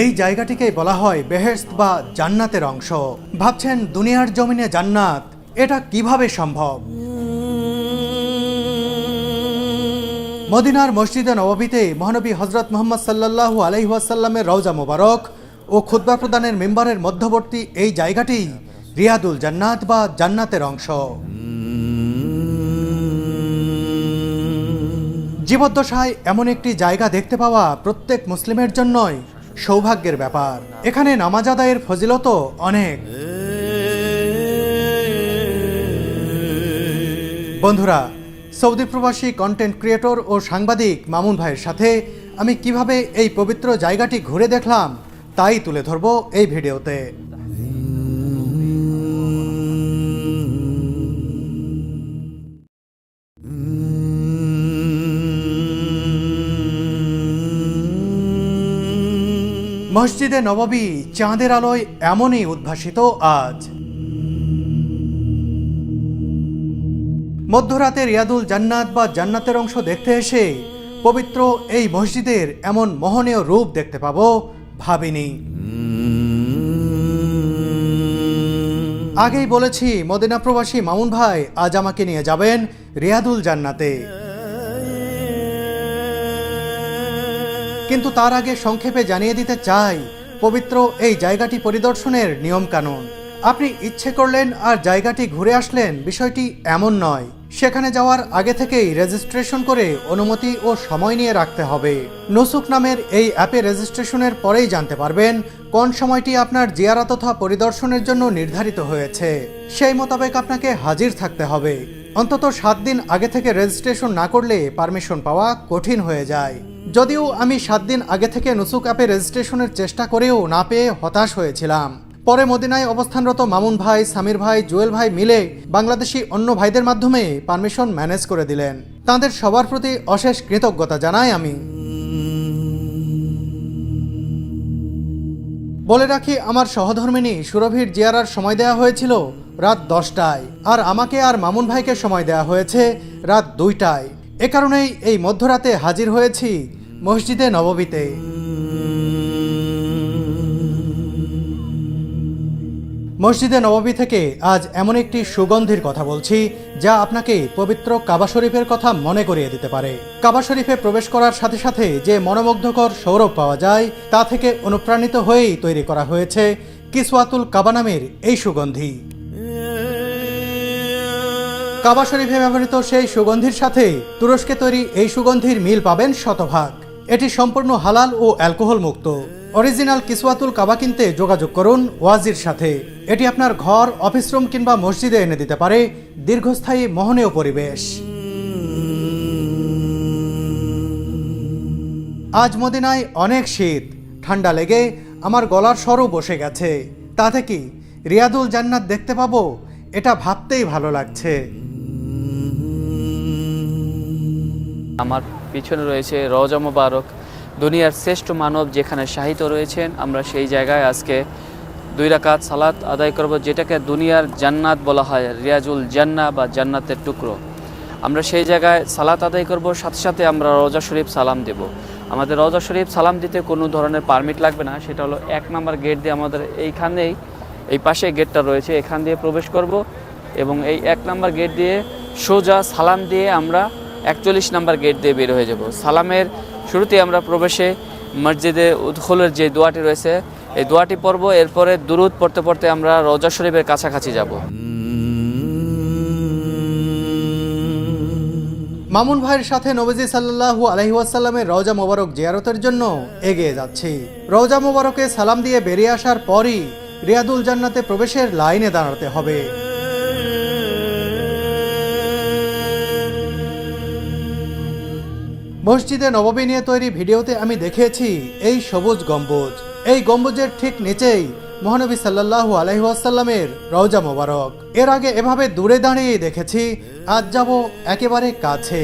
এই জায়গাটিকেই বলা হয় বেহেশত বা জান্নাতের অংশ। ভাবছেন দুনিয়ার জমিনে জান্নাত, এটা কিভাবে সম্ভব? মদিনার মসজিদে নববীতে মহানবী হযরত মুহাম্মদ সাল্লাল্লাহু আলাইহি ওয়াসাল্লামের রওজা মোবারক ও খুতবা প্রদানের মিম্বারের মধ্যবর্তী এই জায়গাটি রিয়াদুল জান্নাত বা জান্নাতের অংশ। জীবদ্দশায় এমন একটি জায়গা দেখতে পাওয়া প্রত্যেক মুসলিমের জন্যই সৌভাগ্যের ব্যাপার। এখানে নামাজ আদায়ের ফজিলতও অনেক। বন্ধুরা, সৌদি প্রবাসী কন্টেন্ট ক্রিয়েটর ও সাংবাদিক মামুন ভাইয়ের সাথে আমি কিভাবে এই পবিত্র জায়গাটি ঘুরে দেখলাম তাই তুলে ধরব এই ভিডিওতে। মসজিদে নববী চাঁদের আলোয় এমনই উদ্ভাসিত আজ। মধ্যরাতে রিয়াদুল জান্নাত বা জান্নাতের অংশ দেখতে এসে পবিত্র এই মসজিদের এমন মোহনীয় রূপ দেখতে পাবো ভাবিনি। আগেই বলেছি মদিনা প্রবাসী মামুন ভাই আজ আমাকে নিয়ে যাবেন রিয়াদুল জান্নাতে। কিন্তু তার আগে সংক্ষেপে জানিয়ে দিতে চাই পবিত্র এই জায়গাটি পরিদর্শনের নিয়ম কানুন। আপনি ইচ্ছে করলেন আর জায়গাটি ঘুরে আসলেন, বিষয়টি এমন নয়। সেখানে যাওয়ার আগে থেকেই রেজিস্ট্রেশন করে অনুমতি ও সময় নিয়ে রাখতে হবে। নুসুক নামের এই অ্যাপে রেজিস্ট্রেশনের পরেই জানতে পারবেন কোন সময়টি আপনার জিয়ারত তথা পরিদর্শনের জন্য নির্ধারিত হয়েছে। সেই মোতাবেক আপনাকে হাজির থাকতে হবে। অন্তত 7 দিন আগে থেকে রেজিস্ট্রেশন না করলে পারমিশন পাওয়া কঠিন হয়ে যায়। যদিও আমি 7 দিন আগে থেকে নুসুক অ্যাপে রেজিস্ট্রেশনের চেষ্টা করেও না পেয়ে হতাশ হয়েছিলাম। পরে মদিনায় অবস্থানরত মামুন ভাই, সামির ভাই, জুয়েল ভাই মিলে বাংলাদেশি অন্য ভাইদের মাধ্যমে পারমিশন ম্যানেজ করে দিলেন। তাদের সবার প্রতি অশেষ কৃতজ্ঞতা জানাই আমি। বলে রাখি, আমার সহধর্মিনী সুরভির জিয়ারার সময় দেওয়া হয়েছিল রাত 10টায়, আর আমাকে আর মামুন ভাইকে সময় দেওয়া হয়েছে রাত 2টায়। এ কারণেই এই মধ্যরাতে হাজির হয়েছি মসজিদে নববীতে। মসজিদে নববী থেকে আজ এমন একটি সুগন্ধির কথা বলছি যা আপনাকে পবিত্র কাবা শরীফের কথা মনে করিয়ে দিতে পারে। কাবা শরীফে প্রবেশ করার সাথে সাথে যে মনোমুগ্ধকর সৌরভ পাওয়া যায় তা থেকে অনুপ্রাণিত হয়েই তৈরি করা হয়েছে কিসওয়াতুল কাবা নামের এই সুগন্ধি। কাবা শরীফে ব্যবহৃত সেই সুগন্ধির সাথে তুরস্কে তৈরি এই সুগন্ধির মিল পাবেন শতভাগ। এটি সম্পূর্ণ হালাল ও অ্যালকোহল মুক্ত। অরিজিনাল কিসওয়াতুল কাবা কিনতে যোগাযোগ করুন ওয়াজির সাথে। এটি আপনার ঘর, অফিস রুম কিংবা মসজিদে এনে দিতে পারে দীর্ঘস্থায়ী মোহনীয় পরিবেশ। আজ মদিনায় অনেক শীত, ঠান্ডা লেগে আমার গলার স্বরও বসে গেছে। তাতে কি রিয়াদুল জান্নাত দেখতে পাবো, এটা ভাবতেই ভালো লাগছে। আমার পিছনে রয়েছে রওজা মোবারক, দুনিয়ার শ্রেষ্ঠ মানব যেখানে শাহিত রয়েছেন। আমরা সেই জায়গায় আজকে 2 রাকাত সালাত আদায় করব, যেটাকে দুনিয়ার জান্নাত বলা হয়, রিয়াজুল জান্নাহ বা জান্নাতের টুকরো। আমরা সেই জায়গায় সালাত আদায় করব, সাথে সাথে আমরা রওজা শরীফ সালাম দেব। আমাদের রওজা শরীফ সালাম দিতে কোনো ধরনের পারমিট লাগবে না। সেটা হলো 1 নম্বর গেট দিয়ে, আমাদের এইখানেই এই পাশে গেটটা রয়েছে, এখান দিয়ে প্রবেশ করব এবং এই 1 নম্বর গেট দিয়ে সোজা সালাম দিয়ে আমরা 41 নম্বর গেট দিয়ে বের হয়ে যাব। সালামের শুরুতে আমরা প্রবেশে মসজিদে উদখুলের যে দোয়াটি রয়েছে এই দোয়াটি পড়ব। এরপরে দুরুদ পড়তে পড়তে আমরা রওজা শরীফের কাছাকাছি যাব। মামুন ভাইয়ের সাথে নবীজি সাল্লাল্লাহু আলাইহি ওয়াসাল্লামের রওজা মোবারক জিয়ারতের জন্য এগিয়ে যাচ্ছি। রওজা মোবারকে সালাম দিয়ে বেরিয়ে আসার পরই রিয়াদুল জান্নাতে প্রবেশের লাইনে দাঁড়াতে হবে। মসজিদে নববী নিয়ে তৈরি ভিডিওতে আমি দেখেছি এই সবুজ গম্বুজ। এই গম্বুজের ঠিক নিচেই মহানবী সাল্লাল্লাহু আলাইহি ওয়াসাল্লামের রওজা মোবারক। এর আগে এভাবে দূরে দাঁড়িয়ে দেখেছি, আজ যাব একেবারে কাছে।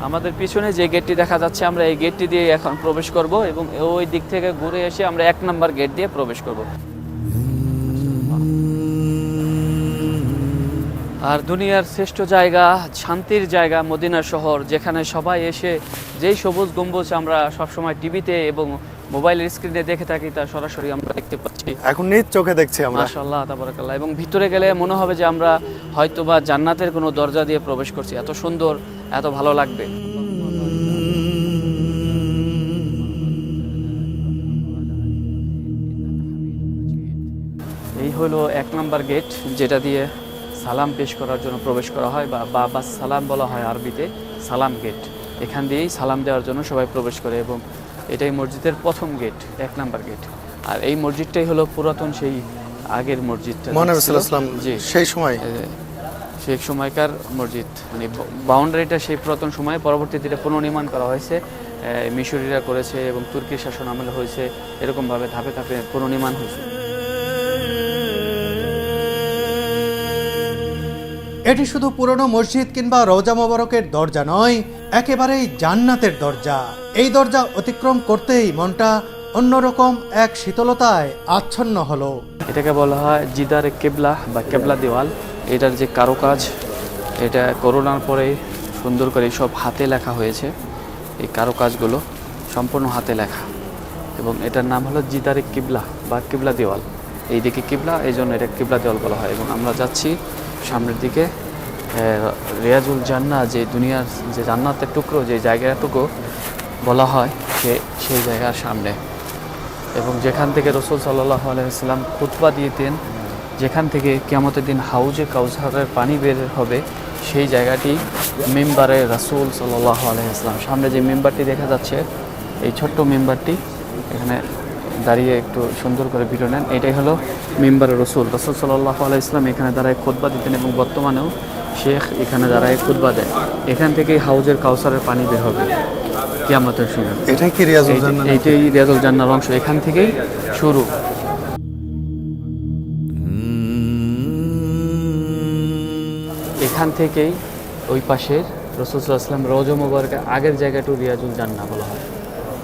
আমাদের পিছনে যে গেটটি দেখা যাচ্ছে আমরা এই গেটটি দিয়ে এখন প্রবেশ করব এবং ওই দিক থেকে ঘুরে এসে আমরা 1 নম্বর গেট দিয়ে প্রবেশ করব। আর দুনিয়ার শ্রেষ্ঠ জায়গা, শান্তির জায়গা মদিনা শহর, যেখানে সবাই এসে যেই সবুজ গম্বুজ আমরা সবসময় টিভিতে এবং মোবাইলের স্ক্রিনে দেখে থাকি তা সরাসরি আমরা দেখতে পাচ্ছি। এখন নিজ চোখে দেখছি আমরা। মাশাআল্লাহ তাবারাকাল্লাহ। এবং ভিতরে গেলে মনে হবে যে আমরা হয়তোবা জান্নাতের কোনো দরজা দিয়ে প্রবেশ করছি। এত সুন্দর, এত ভালো লাগবে। এই হলো 1 নম্বর গেট, যেটা দিয়ে সালাম পেশ করার জন্য প্রবেশ করা হয়, বা বাবা সালাম বলা হয় আরবিতে, সালাম গেট। এখান দিয়েই সালাম দেওয়ার জন্য সবাই প্রবেশ করে এবং এটাই মসজিদের প্রথম গেট, 1 নম্বর গেট। আর এই মসজিদটাই হলো পুরাতন সেই আগের মসজিদটা, মহানবী সাল্লাল্লাহু আলাইহি ওয়াসাল্লাম জি সেই সময় সেই সময়কার মসজিদ, মানে বাউন্ডারিটা সেই পুরাতন সময়ে, পরবর্তীতে এটা পুনর্নির্মাণ করা হয়েছে, মিশরীরা করেছে এবং তুর্কি শাসন আমলে হয়েছে, এরকমভাবে ধাপে ধাপে পুনর্নির্মাণ হয়েছে। এটি শুধু পুরনো মসজিদ কিংবা রওজা মোবারকের দরজা নয়, একেবারেই জান্নাতের দরজা। এই দরজা অতিক্রম করতেই মনটা অন্যরকম এক শীতলতায় আচ্ছন্ন হলো। এটাকে বলা হয় জিদারে কেবলা বা কেবলা দেওয়াল। এটার যে কারুকাজ, এটা করোনার পরে সুন্দর করে সব হাতে লেখা হয়েছে। এই কারুকাজগুলো সম্পূর্ণ হাতে লেখা এবং এটার নাম হলো জিদারে কিবলা বা কিবলা দেওয়াল। এই দিকে কিবলা, এই জন্য এটা কিবলা দেওয়াল বলা হয়। এবং আমরা যাচ্ছি সামনের দিকে রিয়াজুল জান্নাহ, যে দুনিয়ার যে জান্নাতের টুকরো, যে জায়গাটুকু বলা হয় সেই জায়গার সামনে, এবং যেখান থেকে রাসূল সাল্লাল্লাহু আলাইহি ওয়াসাল্লাম খুতবা দিতেন, যেখান থেকে কিয়ামতের দিন হাউজে কাউসারের পানি বের হবে, সেই জায়গাটি মিম্বারে রাসূল সাল্লাল্লাহু আলাইহি ওয়াসাল্লাম। সামনে যে মিম্বারটি দেখা যাচ্ছে, এই ছোট্ট মিম্বারটি, এখানে দাঁড়িয়ে একটু সুন্দর করে ভিডিও নেন। এটাই হলো মিম্বারে রাসূল সাল্লাল্লাহু আলাইহি ওয়াসাল্লাম এখানে দাঁড়ায় খুতবা দিতেন এবং বর্তমানেও শেখ এখানে দাঁড়ায় খুতবা দেয়। এখান থেকেই হাউজের কাউসারের পানি বের হবে কিয়ামতের সময়। এটাই কি রিয়াজুল জান্নাহ? এইটাই রিয়াজুল জান্নাহর অংশ, এখান থেকেই শুরু। এখান থেকেই ওই পাশের রাসূল সাল্লাল্লাহু আলাইহি ওয়াসাল্লাম রওজা মুবারকের আগের জায়গাটা রিয়াজুল জান্নাহ বলা হয়।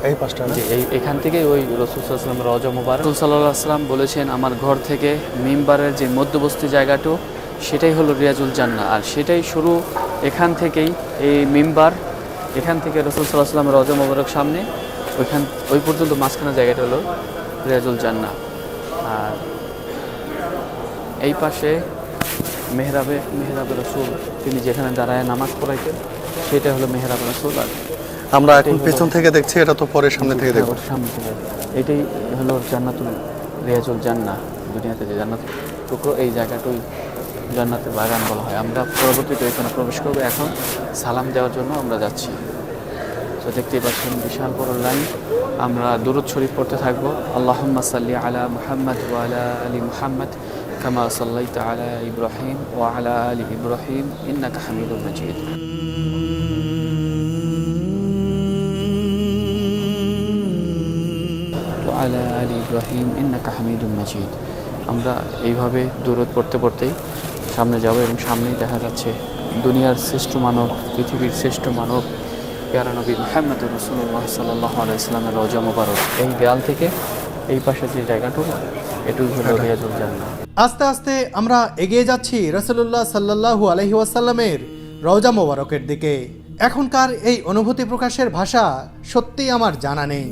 এই পাঁচটা না? যে এখান থেকেই ওই রাসূল সাল্লাল্লাহু আলাইহি ওয়াসাল্লাম রওজা মুবারক। রাসূল সাল্লাল্লাহু আলাইহি ওয়াসাল্লাম বলেছেন, আমার ঘর থেকে মিম্বারের যে মধ্যবর্তী জায়গাটা, সেটাই হলো রিয়াজুল জান্নাহ। আর সেটাই শুরু এখান থেকেই, এই মিম্বার, এখান থেকে রাসূল সাল্লাল্লাহু আলাইহি ওয়াসাল্লাম রওজা মুবারক সামনে, ওই পর্যন্ত মাঝখানে জায়গাটা হলো রিয়াজুল জান্নাহ। আর এই পাশে মেহরাবে রাসূল, তিনি যেখানে দাঁড়ায় নামাজ পড়াইতেন, সেটা হলো মেহরাবে রাসূল। আর আমরা এখন পেছন থেকে দেখছি, এটা তো পরে সামনে থেকে দেখব। সামনে থেকে এটাই হলো জান্নাতুল রিয়াজুল জান্নাহ, দুনিয়াতে যে জান্নাত টুকরো, এই জায়গাটাই জান্নাতের বাগান বলা হয়। আমরা পরবর্তীতে এখানে প্রবেশ করবো। এখন সালাম দেওয়ার জন্য আমরা যাচ্ছি। তো দেখতেই পাচ্ছেন বিশাল বড় লাইন। আমরা দুরূদ শরীফ পড়তে থাকবো। আল্লাহুম্মা সাল্লি আলা মুহাম্মাদ ওয়া আলা আলি মুহাম্মাদ কামা সাল্লাইতা আলা ইব্রাহিম ওয়া আলা আলি ইব্রাহিম ইন্নাকা হামিদুম মাজিদ। আলা আলি ইব্রাহিম ইন্নাকা হামিদুম মাজিদ। আমরা এইভাবে দুরূদ পড়তে পড়তেই সামনে যাব এবং সামনেই দেখা যাচ্ছে দুনিয়ার শ্রেষ্ঠ মানব, পৃথিবীর শ্রেষ্ঠ মানব, প্যারা নবী মুহাম্মদুর রাসূলুল্লাহ সাল্লাল্লাহু আলাইহি ওয়াসাল্লামের রওজা মুবারক। এই দেয়াল থেকে এই পাশে যে জায়গাটুকু, এটুকু হলো রিয়াজুল জান্নাহ। আস্তে আস্তে আমরা এগিয়ে যাচ্ছি রাসূলুল্লাহ সাল্লাল্লাহু আলাইহি ওয়াসাল্লামের রওজা মোবারকের দিকে। এখনকার এই অনুভূতি প্রকাশের ভাষা সত্যিই আমার জানা নেই।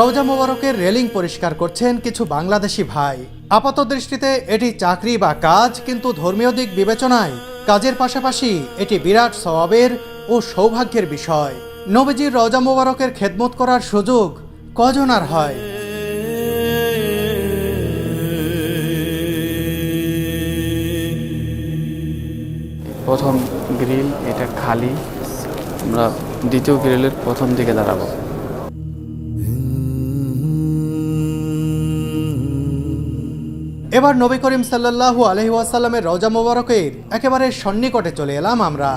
রওজা মোবারকের রেলিং পরিষ্কার করছেন কিছু বাংলাদেশি ভাই। আপাত দৃষ্টিতে এটি চাকরি বা কাজ, কিন্তু ধর্মীয় দিক বিবেচনায় কাজের পাশাপাশি এটি বিরাট সওয়াবের ও সৌভাগ্যের বিষয়। নবীজির রওজা মোবারকের খেদমত করার সুযোগ কজন আর হয়? প্রথম গ্রিল এটা খালি, আমরা দ্বিতীয় গ্রিলের প্রথম দিকে দাঁড়াবো। এবার নবী করিম সাল্লাল্লাহু আলাইহি ওয়াসাল্লামের রওজা মোবারকের একেবারে সন্নিকটে চলে এলাম আমরা।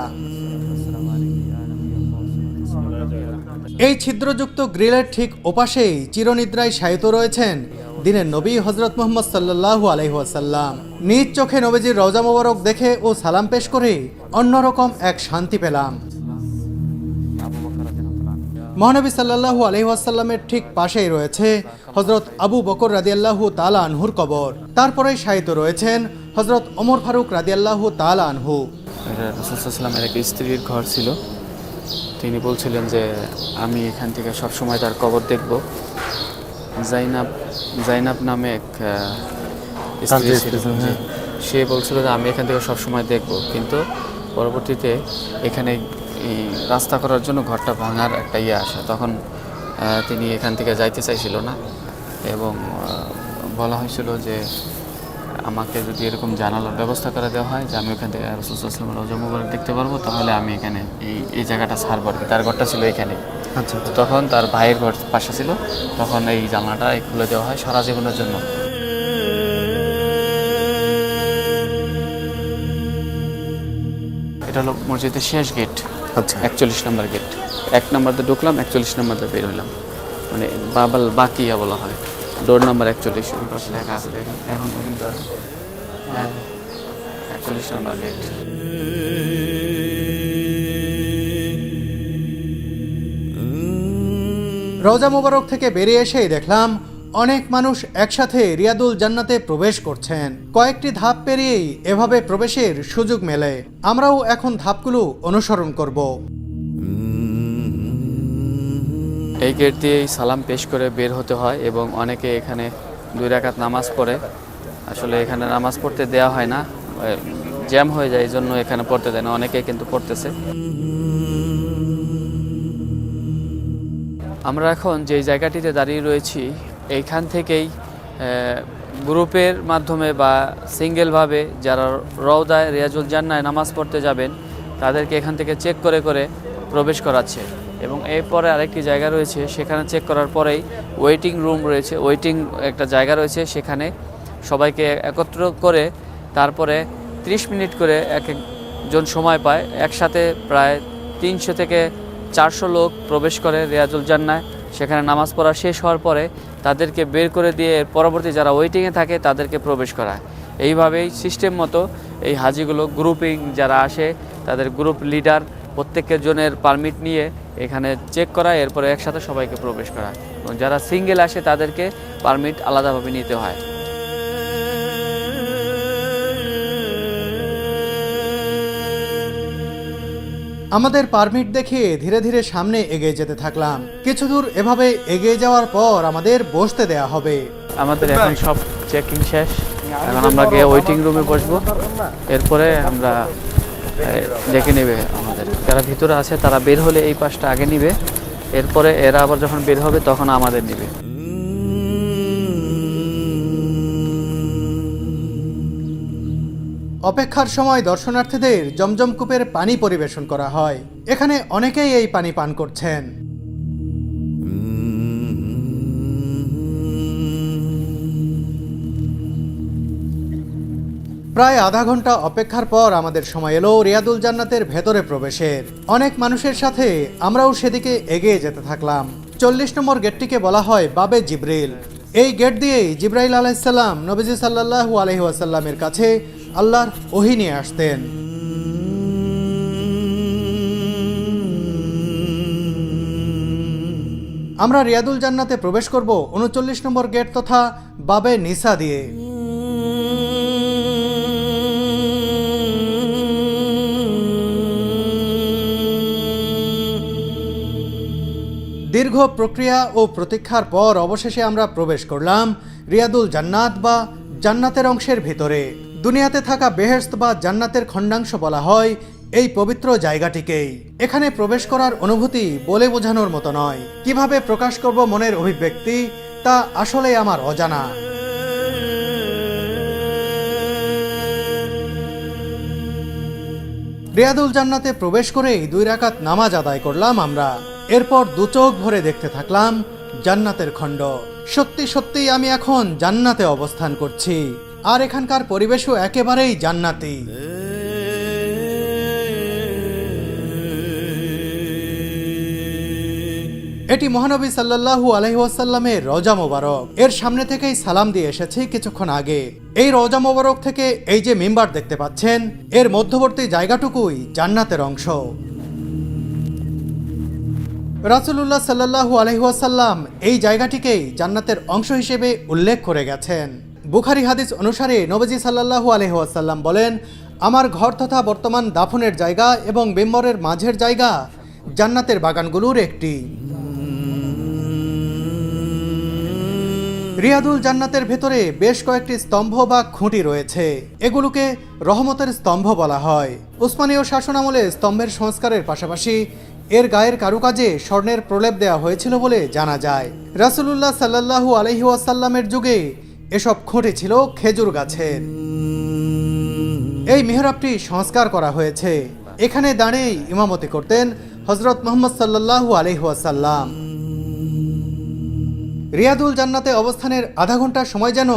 এই ছিদ্রযুক্ত গ্রিলের ঠিক ওপাশেই চিরনিদ্রায় শায়িত রয়েছেন দিনের নবী হযরত মুহাম্মদ সাল্লাল্লাহু আলাইহি ওয়াসাল্লাম। নিজ চোখে নবীজির রওজা মোবারক দেখে ও সালাম পেশ করে অন্যরকম এক শান্তি পেলাম। মহানবী সাল্লাল্লাহু আলাইহি ওয়াসাল্লামের ঠিক পাশেই রয়েছে হযরত আবু বকর রাদিয়াল্লাহু তাআলা আনহুর কবর। তারপরেই শায়িত রয়েছেন হযরত ওমর ফারুক রাদিয়াল্লাহু তাআলা আনহু। এটা রাসূল সাল্লাল্লাহু আলাইহি ওয়াসাল্লামের এক স্ত্রীর ঘর ছিল। তিনি বলছিলেন যে আমি এখান থেকে সবসময় তার কবর দেখব। জাইনাব নামে এক স্ত্রী ছিল, সে বলছিল যে আমি এখান থেকে সবসময় দেখব, কিন্তু পরবর্তীতে এখানে এই রাস্তা করার জন্য ঘরটা ভাঙার একটা আসে, তখন তিনি এখান থেকে যাইতে চাইছিল না এবং বলা হয়েছিল যে আমাকে যদি এরকম জানালার ব্যবস্থা করে দেওয়া হয় যে আমি ওখান থেকে রাসূল সাল্লাল্লাহু আলাইহি ওয়াসাল্লামের রওজা মুবারক দেখতে পারবো, তাহলে আমি এখানে এই জায়গাটা ছাড়ব আর কি। তার ঘরটা ছিল এখানে। আচ্ছা, তখন তার ভাইয়ের ঘর পাশে ছিল, তখন এই জানলাটা খুলে দেওয়া হয় সারা জীবনের জন্য। এটা হলো মসজিদের শেষ গেট। আচ্ছা, 41 নম্বর গেট। 1 নম্বর দিয়ে ঢুকলাম, 41 নম্বর দিয়ে বের হলাম, মানে বাবাল বাকিয়া বলা হয়। ডোর নাম্বার 41 ওই পাশে লেখা আছে, দেখেন এখন পর্যন্ত আছে। 41 নম্বর গেট। রওজা মুবারক থেকে বেরিয়ে এসেই দেখলাম অনেক মানুষ একসাথে রিয়াদুল জান্নাতে প্রবেশ করছেন। কয়েকটি ধাপ পেরিয়েই এভাবে প্রবেশের সুযোগ মেলে। আমরাও এখন ধাপগুলো অনুসরণ করব। এই গেট দিয়েই সালাম পেশ করে বের হতে হয় এবং অনেকে এখানে 2 রাকাত নামাজ পড়ে। আসলে এখানে নামাজ পড়তে দেওয়া হয় না, জ্যাম হয়ে যায়, এই জন্য এখানে পড়তে দেয় না। অনেকে কিন্তু পড়তেছে। আমরা এখন যেই জায়গাটিতে দাঁড়িয়ে রয়েছি, এইখান থেকেই গ্রুপের মাধ্যমে বা সিঙ্গেলভাবে যারা রওদায় রিয়াজুল জান্নায় নামাজ পড়তে যাবেন তাদেরকে এখান থেকে চেক করে করে প্রবেশ করাচ্ছে। এবং এরপরে আরেকটি জায়গা রয়েছে, সেখানে চেক করার পরেই ওয়েটিং রুম রয়েছে, ওয়েটিং একটা জায়গা রয়েছে, সেখানে সবাইকে একত্র করে তারপরে 30 মিনিট করে এক একজন সময় পায়। একসাথে প্রায় 300 থেকে 400 লোক প্রবেশ করে রিয়াজুল জান্নায়। সেখানে নামাজ পড়া শেষ হওয়ার পরে তাদেরকে বের করে দিয়ে পরবর্তী যারা ওয়েটিংয়ে থাকে তাদেরকে প্রবেশ করায়। এইভাবেই সিস্টেম মতো এই হাজিগুলো গ্রুপিং যারা আসে তাদের গ্রুপ লিডার প্রত্যেকের জনের পারমিট নিয়ে এখানে চেক করায়, এরপরে একসাথে সবাইকে প্রবেশ করায়। এবং যারা সিঙ্গেল আসে তাদেরকে পারমিট আলাদাভাবে নিতে হয়। আমাদের পারমিট দেখে ধীরে ধীরে সামনে এগিয়ে যেতে থাকলাম। কিছু দূর এভাবে এগিয়ে যাওয়ার পর আমাদের বসতে দেয়া হবে। আমাদের এখন সব চেকিং শেষ, এখন আমরা গিয়ে ওয়েটিং রুমে বসবো। এরপরে আমরা দেখে নেবে আমাদের যারা ভিতরে আছে, তারা বের হলে এই পাশটা আগে নিবে, এরপরে এরা আবার যখন বের হবে তখন আমাদের নিবে। অপেক্ষার সময় দর্শনার্থীদের জমজম কূপের পানি পরিবেশন করা হয়। এখানে অনেকেই এই পানি পান করছেন। প্রায় আধা ঘন্টা অপেক্ষার পর আমাদের সময় এলো রিয়াদুল জান্নাতের ভেতরে প্রবেশের। অনেক মানুষের সাথে আমরাও সেদিকে এগিয়ে যেতে থাকলাম। 40 নম্বর গেটটিকে বলা হয় বাবে জিব্রিল। এই গেট দিয়েই জিব্রাইল আলাইহিসসালাম নবীজি সাল্লাল্লাহু আলাইহি ওয়াসাল্লামের কাছে আল্লাহর ওহী নিয়ে আসতেন। আমরা রিয়াদুল জান্নাতে প্রবেশ করব 39 নম্বর গেট তথা বাবে নিসা দিয়ে। দীর্ঘ প্রক্রিয়া ও প্রতীক্ষার পর অবশেষে আমরা প্রবেশ করলাম রিয়াদুল জান্নাত বা জান্নাতের অংশের ভিতরে। দুনিয়াতে থাকা বেহেশত বা জান্নাতের খণ্ডাংশ বলা হয় এই পবিত্র জায়গাটিকেই। এখানে প্রবেশ করার অনুভূতি বলে বোঝানোর মতো নয়। কিভাবে প্রকাশ করব মনের অভিব্যক্তি তা আসলে আমার অজানা। রিয়াদুল জান্নাতে প্রবেশ করেই 2 রাকাত নামাজ আদায় করলাম আমরা। এরপর 2 চোখ ভরে দেখতে থাকলাম জান্নাতের খণ্ড। সত্যি সত্যি আমি এখন জান্নাতে অবস্থান করছি, আর এখানকার পরিবেশও একেবারেই জান্নাতি। এটি মহানবী সাল্লাল্লাহু আলাইহি ওয়াসাল্লামের রওজা মোবারক। এর সামনে থেকেই সালাম দিয়ে এসেছি কিছুক্ষণ আগে। এই রওজা মোবারক থেকে এই যে মিম্বার দেখতে পাচ্ছেন, এর মধ্যবর্তী জায়গাটুকুই জান্নাতের অংশ। রাসূলুল্লাহ সাল্লাল্লাহু আলাইহি ওয়াসাল্লাম এই জায়গাটিকেই জান্নাতের অংশ হিসেবে উল্লেখ করে গেছেন। বুখারী হাদিস অনুসারে নবীজি সাল্লাল্লাহু আলাইহি ওয়াসাল্লাম বলেন, আমার ঘর তথা বর্তমান দাফনের জায়গা এবং মেম্বরের মাঝের জায়গা জান্নাতের বাগানগুলোর একটি। রিয়াদুল জান্নাতের ভেতরে বেশ কয়েকটি স্তম্ভ বা খুঁটি রয়েছে। এগুলোকে রহমতের স্তম্ভ বলা হয়। উসমানীয় শাসনামলে স্তম্ভের সংস্কারের পাশাপাশি এর গায়ের কারুকাজে স্বর্ণের প্রলেপ দেওয়া হয়েছিল বলে জানা যায়। রাসূলুল্লাহ সাল্লাল্লাহু আলাইহি ওয়াসাল্লামের যুগে এসব খুঁটি ছিল খেজুর গাছের। এই মিহরাবটি সংস্কার করা হয়েছে। এখানে দাঁড়িয়ে ইমামতি করতেন হযরত মুহাম্মদ সাল্লাল্লাহু আলাইহি ওয়াসাল্লাম। রিয়াদুল জান্নাতে অবস্থানের আধা ঘন্টার সময় যেন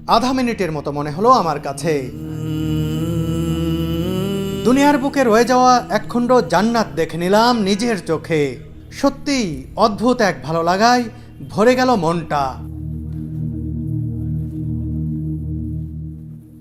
আধা মিনিটের মতো মনে হলো আমার কাছে। দুনিয়ার বুকে রয়ে যাওয়া একখণ্ড জান্নাত দেখে নিলাম নিজের চোখে। সত্যি অদ্ভুত এক ভালো লাগায় ভরে গেল মনটা।